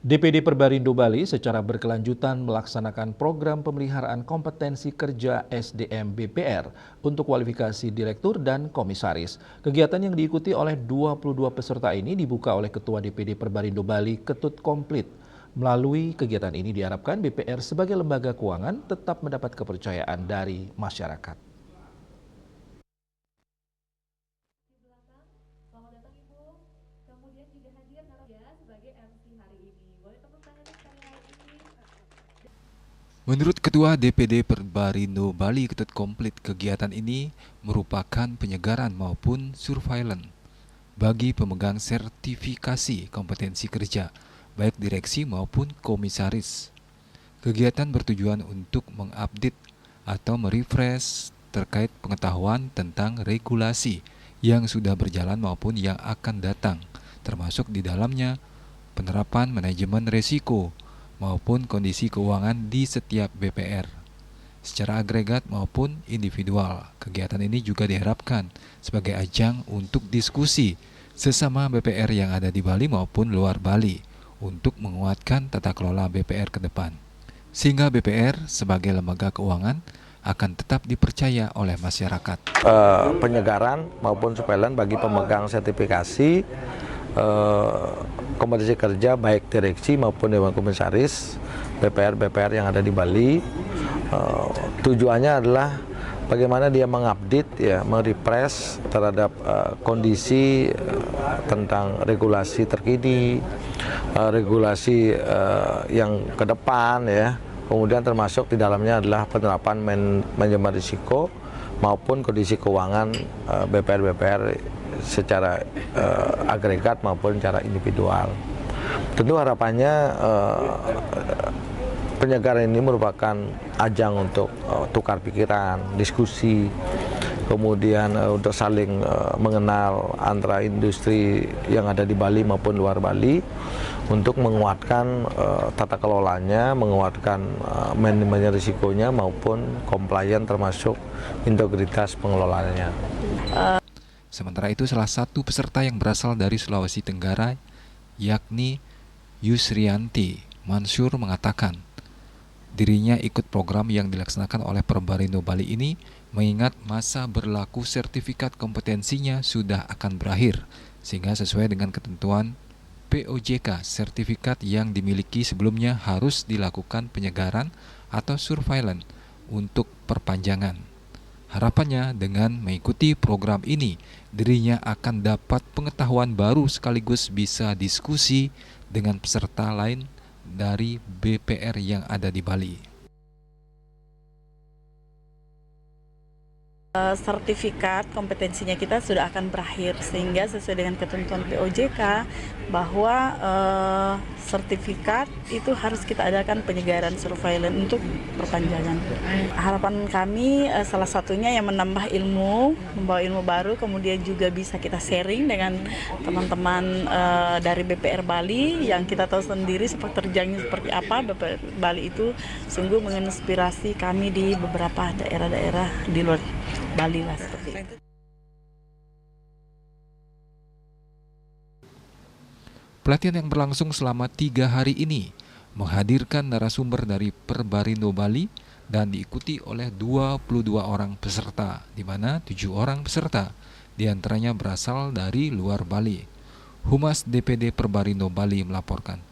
DPD Perbarindo Bali secara berkelanjutan melaksanakan program pemeliharaan kompetensi kerja SDM BPR untuk kualifikasi direktur dan komisaris. Kegiatan yang diikuti oleh 22 peserta ini dibuka oleh Ketua DPD Perbarindo Bali Ketut Komplit. Melalui kegiatan ini diharapkan BPR sebagai lembaga keuangan tetap mendapat kepercayaan dari masyarakat. Menurut Ketua DPD Perbarindo Bali Ketut Komplit, kegiatan ini merupakan penyegaran maupun surveillance bagi pemegang sertifikasi kompetensi kerja, baik direksi maupun komisaris. Kegiatan bertujuan untuk mengupdate atau merefresh terkait pengetahuan tentang regulasi yang sudah berjalan maupun yang akan datang, termasuk di dalamnya penerapan manajemen risiko maupun kondisi keuangan di setiap BPR secara agregat maupun individual. Kegiatan ini juga diharapkan sebagai ajang untuk diskusi sesama BPR yang ada di Bali maupun luar Bali untuk menguatkan tata kelola BPR ke depan, sehingga BPR sebagai lembaga keuangan akan tetap dipercaya oleh masyarakat. Penyegaran maupun surveillance bagi pemegang sertifikasi kompetensi kerja baik direksi maupun dewan komisaris BPR yang ada di Bali. Tujuannya adalah bagaimana dia mengupdate, merefresh terhadap kondisi tentang regulasi terkini, regulasi yang ke depan, kemudian termasuk di dalamnya adalah penerapan manajemen risiko maupun kondisi keuangan BPR secara agregat maupun secara individual. Tentu harapannya penyegaran ini merupakan ajang untuk tukar pikiran, diskusi, kemudian untuk saling mengenal antara industri yang ada di Bali maupun luar Bali untuk menguatkan tata kelolanya, menguatkan manajemen risikonya maupun compliance termasuk integritas pengelolaannya. Sementara itu, salah satu peserta yang berasal dari Sulawesi Tenggara, yakni Yusrianti Mansur, mengatakan dirinya ikut program yang dilaksanakan oleh Perbarindo Bali ini mengingat masa berlaku sertifikat kompetensinya sudah akan berakhir, sehingga sesuai dengan ketentuan POJK, sertifikat yang dimiliki sebelumnya harus dilakukan penyegaran atau surveillance untuk perpanjangan. Harapannya dengan mengikuti program ini, dirinya akan dapat pengetahuan baru sekaligus bisa diskusi dengan peserta lain dari BPR yang ada di Bali. Sertifikat kompetensinya kita sudah akan berakhir, sehingga sesuai dengan ketentuan POJK bahwa sertifikat itu harus kita adakan penyegaran surveillance untuk perpanjangan. Harapan kami salah satunya yang menambah ilmu, membawa ilmu baru, kemudian juga bisa kita sharing dengan teman-teman dari BPR Bali yang kita tahu sendiri sepak terjangnya seperti apa. BPR Bali itu sungguh menginspirasi kami di beberapa daerah-daerah di luar Bali lah, seperti itu. Pelatihan yang berlangsung selama 3 hari ini menghadirkan narasumber dari Perbarindo Bali dan diikuti oleh 22 orang peserta, di mana 7 orang peserta diantaranya berasal dari luar Bali. Humas DPD Perbarindo Bali melaporkan.